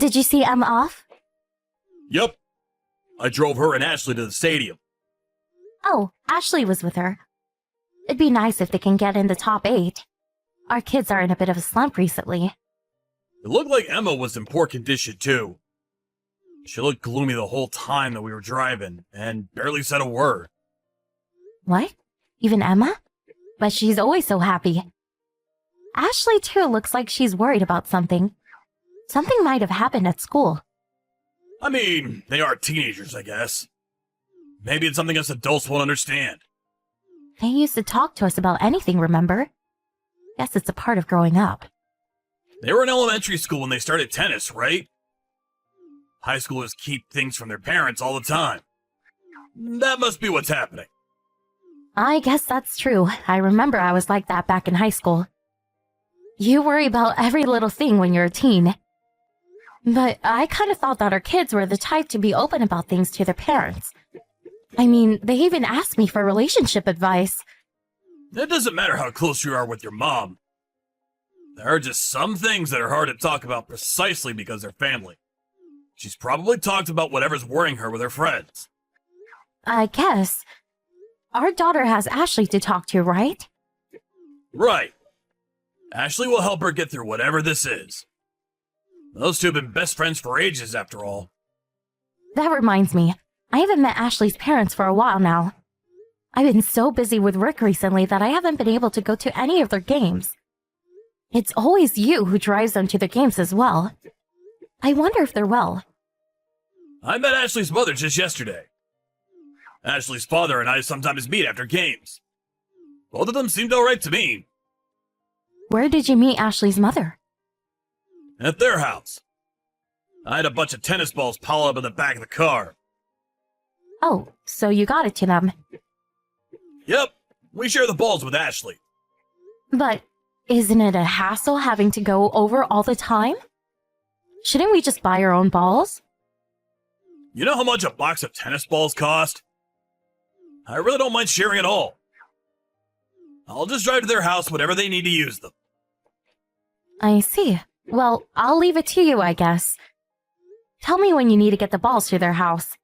Did you see Emma off? Yep. I drove her and Ashley to the stadium. Oh, Ashley was with her. It'd be nice if they can get in the top 8. Our kids are in a bit of a slump recently. It looked like Emma was in poor condition too. She looked gloomy the whole time that we were driving, and barely said a word. What? Even Emma? But she's always so happy. Ashley too looks like she's worried about something. Something might have happened at school. I mean, they are teenagers, I guess. Maybe it's something us adults won't understand. They used to talk to us about anything, remember? Guess it's a part of growing up. They were in elementary school when they started tennis, right? High schoolers keep things from their parents all the time. That must be what's happening. I guess that's true. I remember I was like that back in high school. You worry about every little thing when you're a teen. But I kind of thought that our kids were the type to be open about things to their parents. I mean, they even asked me for relationship advice. It doesn't matter how close you are with your mom. There are just some things that are hard to talk about precisely because they're family. She's probably talked about whatever's worrying her with her friends. I guess. Our daughter has Ashley to talk to, right? Right. Ashley will help her get through whatever this is. Those two have been best friends for ages, after all. That reminds me, I haven't met Ashley's parents for a while now. I've been so busy with work recently that I haven't been able to go to any of their games. It's always you who drives them to their games as well. I wonder if they're well. I met Ashley's mother just yesterday. Ashley's father and I sometimes meet after games. Both of them seemed alright to me. Where did you meet Ashley's mother? At their house. I had a bunch of tennis balls piled up in the back of the car. Oh, so you got it to them. Yep, we share the balls with Ashley. But isn't it a hassle having to go over all the time? Shouldn't we just buy our own balls? You know how much a box of tennis balls cost? I really don't mind sharing at all. I'll just drive to their house whenever they need to use them. I see. Well, I'll leave it to you, I guess. Tell me when you need to get the balls to their house.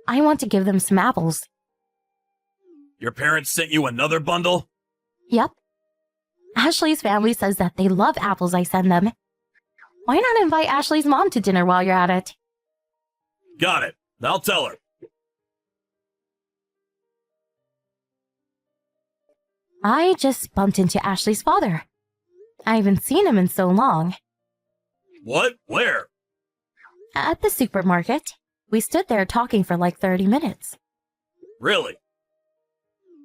I want to give them some apples. Your parents sent you another bundle? Yep. Ashley's family says that they love apples I send them. Why not invite Ashley's mom to dinner while you're at it? Got it. I'll tell her. I just bumped into Ashley's father. I haven't seen him in so long. What? Where? At the supermarket. We stood there talking for like 30 minutes. Really?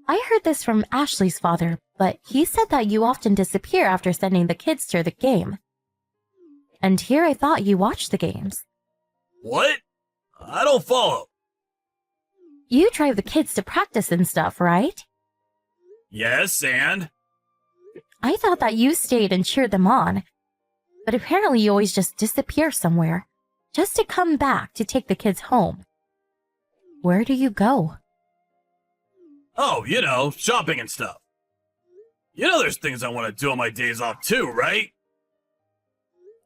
I heard this from Ashley's father, but he said that you often disappear after sending the kids to the game. And here I thought you watched the games. What? I don't follow. You drive the kids to practice and stuff, right? Yes, and? I thought that you stayed and cheered them on. But apparently you always just disappear somewhere, just to come back to take the kids home. Where do you go? Oh, you know, shopping and stuff. You know there's things I want to do on my days off too, right?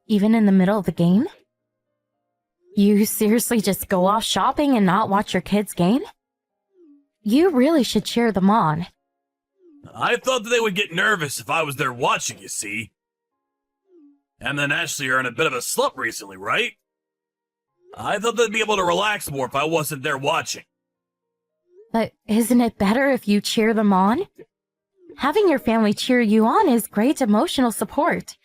Even in the middle of the game? You seriously just go off shopping and not watch your kids' game? You really should cheer them on. I thought that they would get nervous if I was there watching, you see. And then Ashley are in a bit of a slump recently, right? I thought they'd be able to relax more if I wasn't there watching. But isn't it better if you cheer them on? Having your family cheer you on is great emotional support.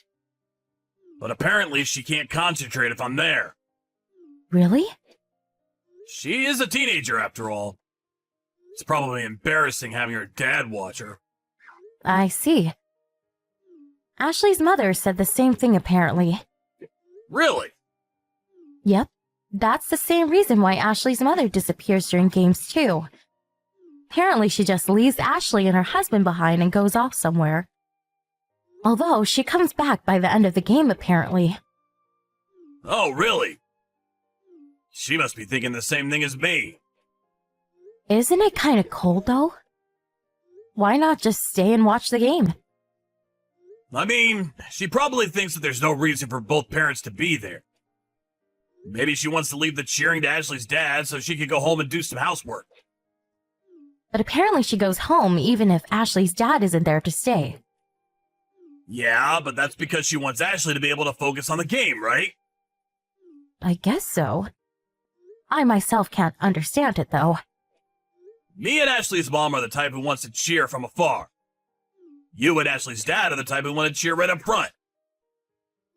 But apparently she can't concentrate if I'm there. Really? She is a teenager after all. It's probably embarrassing having her dad watch her. I see. Ashley's mother said the same thing apparently. Really? Yep. That's the same reason why Ashley's mother disappears during games too. Apparently she just leaves Ashley and her husband behind and goes off somewhere. Although she comes back by the end of the game apparently. Oh, really? She must be thinking the same thing as me. Isn't it kind of cold though? Why not just stay and watch the game? I mean, she probably thinks that there's no reason for both parents to be there. Maybe she wants to leave the cheering to Ashley's dad so she can go home and do some housework. But apparently she goes home even if Ashley's dad isn't there to stay. Yeah, but that's because she wants Ashley to be able to focus on the game, right? I guess so. I myself can't understand it, though. Me and Ashley's mom are the type who wants to cheer from afar. You and Ashley's dad are the type who want to cheer right up front.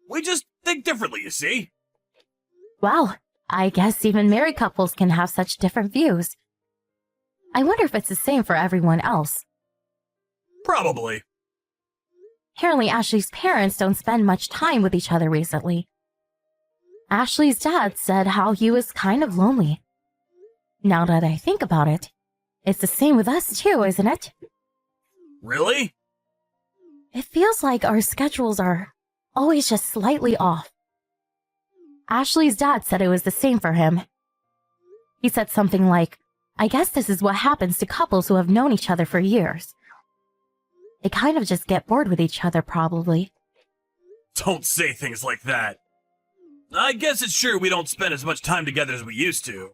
We just think differently, you see? Wow, I guess even married couples can have such different views. I wonder if it's the same for everyone else. Probably. Apparently, Ashley's parents don't spend much time with each other recently. Ashley's dad said how he was kind of lonely. Now that I think about it, it's the same with us too, isn't it? Really? It feels like our schedules are always just slightly off. Ashley's dad said it was the same for him. He said something like, I guess this is what happens to couples who have known each other for years. They kind of just get bored with each other, probably. Don't say things like that. I guess it's true we don't spend as much time together as we used to.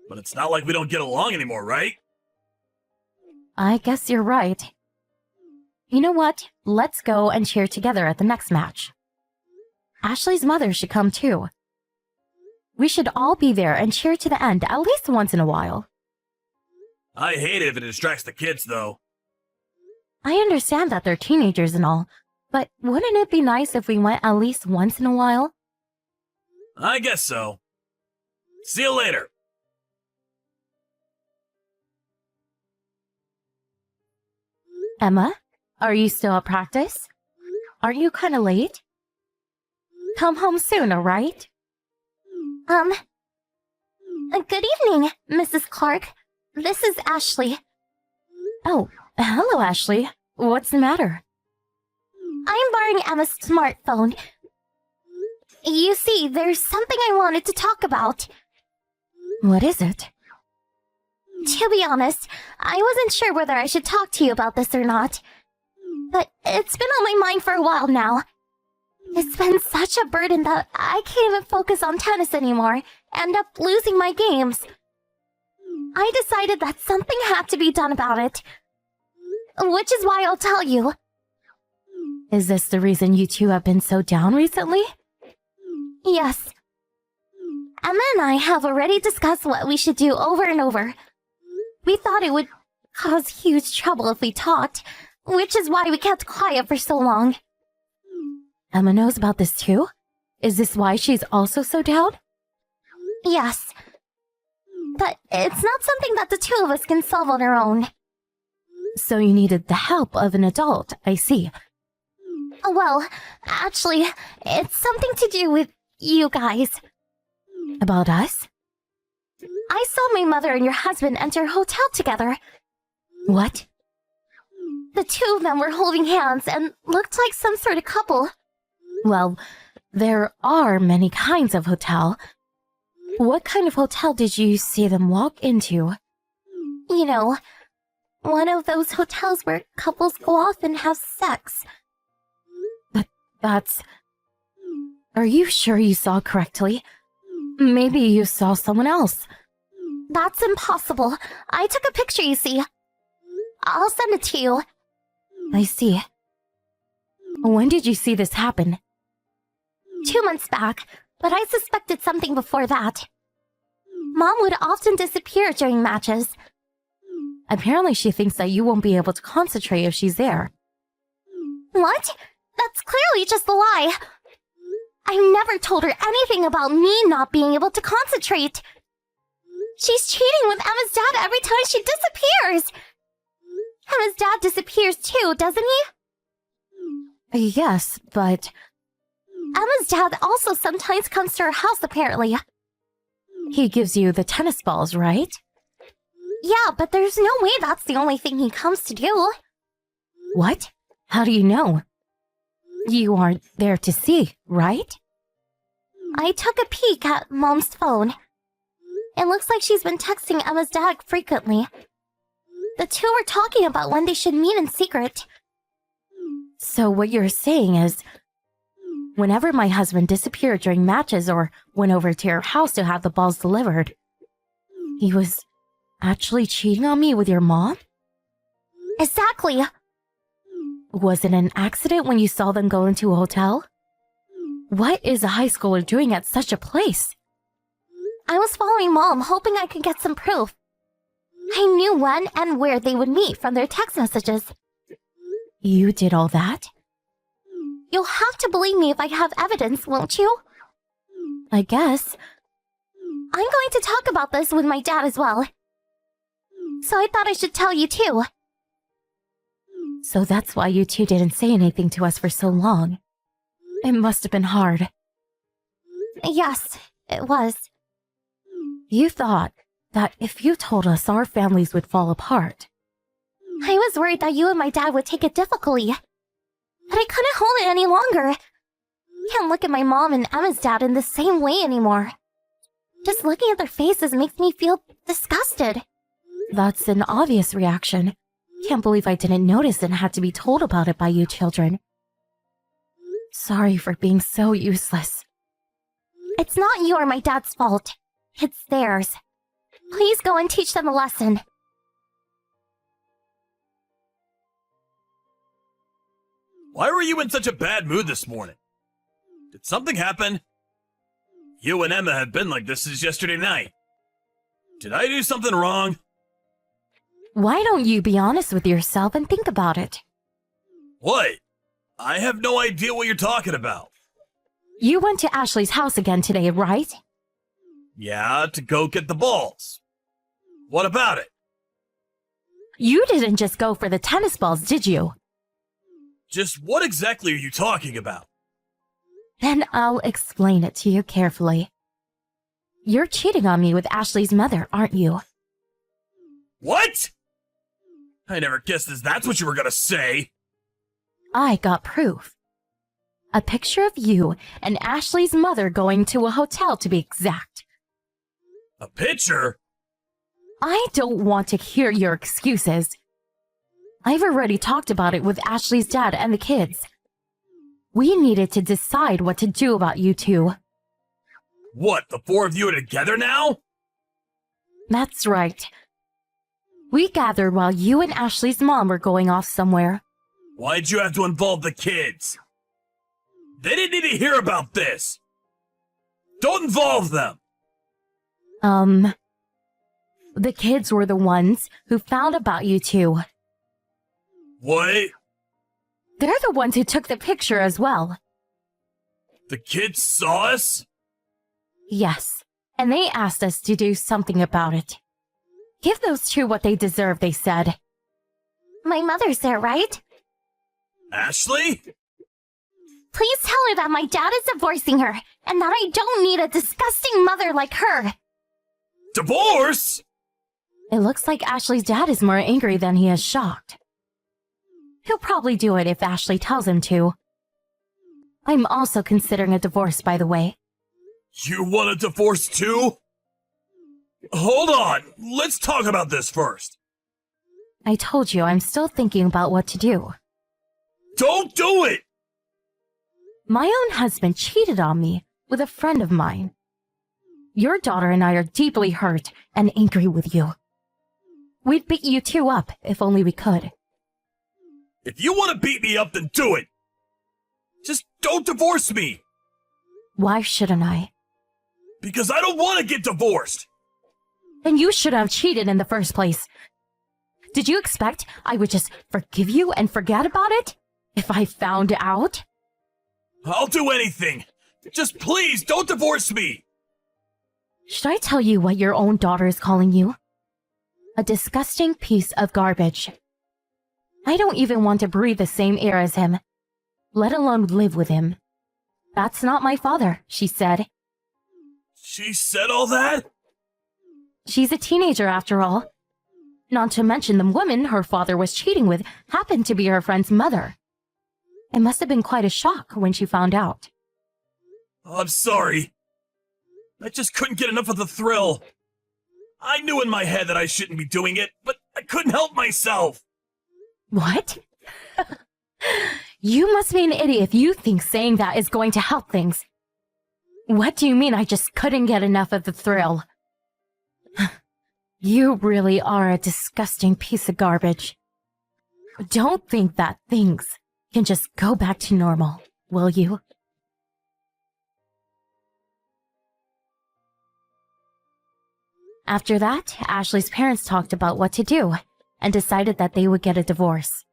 But it's not like we don't get along anymore, right? I guess you're right. You know what? Let's go and cheer together at the next match. Ashley's mother should come too. We should all be there and cheer to the end at least once in a while. I hate it if it distracts the kids, though. I understand that they're teenagers and all, but wouldn't it be nice if we went at least once in a while? I guess so. See you later. Emma, are you still at practice? Aren't you kind of late? Come home soon, alright? Good evening, Mrs. Clark. This is Ashley. Oh, hello, Ashley. What's the matter? I'm borrowing Emma's smartphone. You see, there's something I wanted to talk about. What is it? To be honest, I wasn't sure whether I should talk to you about this or not. But it's been on my mind for a while now. It's been such a burden that I can't even focus on tennis anymore, end up losing my games. I decided that something had to be done about it. Which is why I'll tell you. Is this the reason you two have been so down recently? Yes. Emma and I have already discussed what we should do over and over. We thought it would cause huge trouble if we talked, which is why we kept quiet for so long. Emma knows about this too? Is this why she's also so down? Yes. But it's not something that the two of us can solve on our own. So you needed the help of an adult, I see. Well, actually, it's something to do with you guys. About us? I saw my mother and your husband enter a hotel together. What? The two of them were holding hands and looked like some sort of couple. Well, there are many kinds of hotel. What kind of hotel did you see them walk into? You know, one of those hotels where couples go off and have sex. But that's... Are you sure you saw correctly? Maybe you saw someone else. That's impossible. I took a picture, you see. I'll send it to you. I see. When did you see this happen? 2 months back, but I suspected something before that. Mom would often disappear during matches. Apparently she thinks that you won't be able to concentrate if she's there. What? That's clearly just a lie. I never told her anything about me not being able to concentrate. She's cheating with Emma's dad every time she disappears. Emma's dad disappears too, doesn't he? Yes, but... Emma's dad also sometimes comes to her house, apparently. He gives you the tennis balls, right? Yeah, but there's no way that's the only thing he comes to do. What? How do you know? You aren't there to see, right? I took a peek at Mom's phone. It looks like she's been texting Emma's dad frequently. The two were talking about when they should meet in secret. So what you're saying is... Whenever my husband disappeared during matches or went over to your house to have the balls delivered, he was actually cheating on me with your mom? Exactly. Was it an accident when you saw them go into a hotel? What is a high schooler doing at such a place? I was following Mom, hoping I could get some proof. I knew when and where they would meet from their text messages. You did all that? You'll have to believe me if I have evidence, won't you? I guess. I'm going to talk about this with my dad as well. So I thought I should tell you too. So that's why you two didn't say anything to us for so long. It must have been hard. Yes, it was. You thought that if you told us, our families would fall apart. I was worried that you and my dad would take it difficultly. But I couldn't hold it any longer. Can't look at my mom and Emma's dad in the same way anymore. Just looking at their faces makes me feel disgusted. That's an obvious reaction. Can't believe I didn't notice and had to be told about it by you children. Sorry for being so useless. It's not you or my dad's fault. It's theirs. Please go and teach them a lesson. Why were you in such a bad mood this morning? Did something happen? You and Emma have been like this since yesterday night. Did I do something wrong? Why don't you be honest with yourself and think about it? What? I have no idea what you're talking about. You went to Ashley's house again today, right? Yeah, to go get the balls. What about it? You didn't just go for the tennis balls, did you? Just what exactly are you talking about? Then I'll explain it to you carefully. You're cheating on me with Ashley's mother, aren't you? What? I never guessed that's what you were gonna say. I got proof. A picture of you and Ashley's mother going to a hotel, to be exact. A picture? I don't want to hear your excuses. I've already talked about it with Ashley's dad and the kids. We needed to decide what to do about you two. What, the four of you are together now? That's right. We gathered while you and Ashley's mom were going off somewhere. Why'd you have to involve the kids? They didn't need to hear about this. Don't involve them. The kids were the ones who found about you two. What? They're the ones who took the picture as well. The kids saw us? Yes, and they asked us to do something about it. Give those two what they deserve, they said. My mother's there, right? Ashley? Please tell her that my dad is divorcing her, and that I don't need a disgusting mother like her. Divorce? It looks like Ashley's dad is more angry than he is shocked. He'll probably do it if Ashley tells him to. I'm also considering a divorce, by the way. You want a divorce too? Hold on, let's talk about this first. I told you I'm still thinking about what to do. Don't do it! My own husband cheated on me with a friend of mine. Your daughter and I are deeply hurt and angry with you. We'd beat you two up if only we could. If you want to beat me up, then do it. Just don't divorce me. Why shouldn't I? Because I don't want to get divorced. Then you should have cheated in the first place. Did you expect I would just forgive you and forget about it if I found out? I'll do anything. Just please don't divorce me. Should I tell you what your own daughter is calling you? A disgusting piece of garbage. I don't even want to breathe the same air as him, let alone live with him. That's not my father, she said. She said all that? She's a teenager after all. Not to mention the woman her father was cheating with happened to be her friend's mother. It must have been quite a shock when she found out. I'm sorry. I just couldn't get enough of the thrill. I knew in my head that I shouldn't be doing it, but I couldn't help myself. What? You must be an idiot if you think saying that is going to help things. What do you mean I just couldn't get enough of the thrill? You really are a disgusting piece of garbage. Don't think that things can just go back to normal, will you? After that, Ashley's parents talked about what to do and decided that they would get a divorce.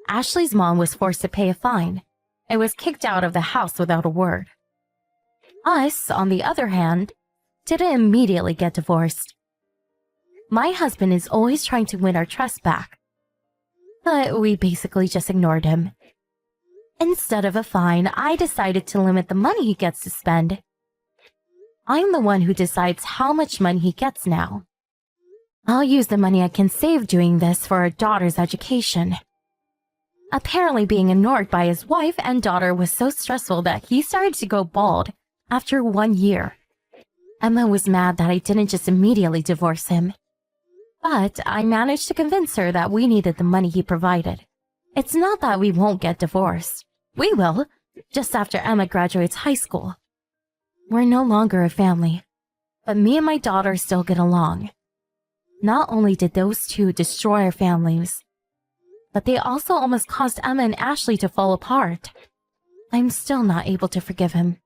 Ashley's mom was forced to pay a fine and was kicked out of the house without a word. Us, on the other hand, didn't immediately get divorced. My husband is always trying to win our trust back, but we basically just ignored him. Instead of a fine, I decided to limit the money he gets to spend. I'm the one who decides how much money he gets now. I'll use the money I can save doing this for our daughter's education. Apparently being ignored by his wife and daughter was so stressful that he started to go bald after 1 year. Emma was mad that I didn't just immediately divorce him. But I managed to convince her that we needed the money he provided. It's not that we won't get divorced. We will, just after Emma graduates high school. We're no longer a family, but me and my daughter still get along. Not only did those two destroy our families, but they also almost caused Emma and Ashley to fall apart. I'm still not able to forgive him.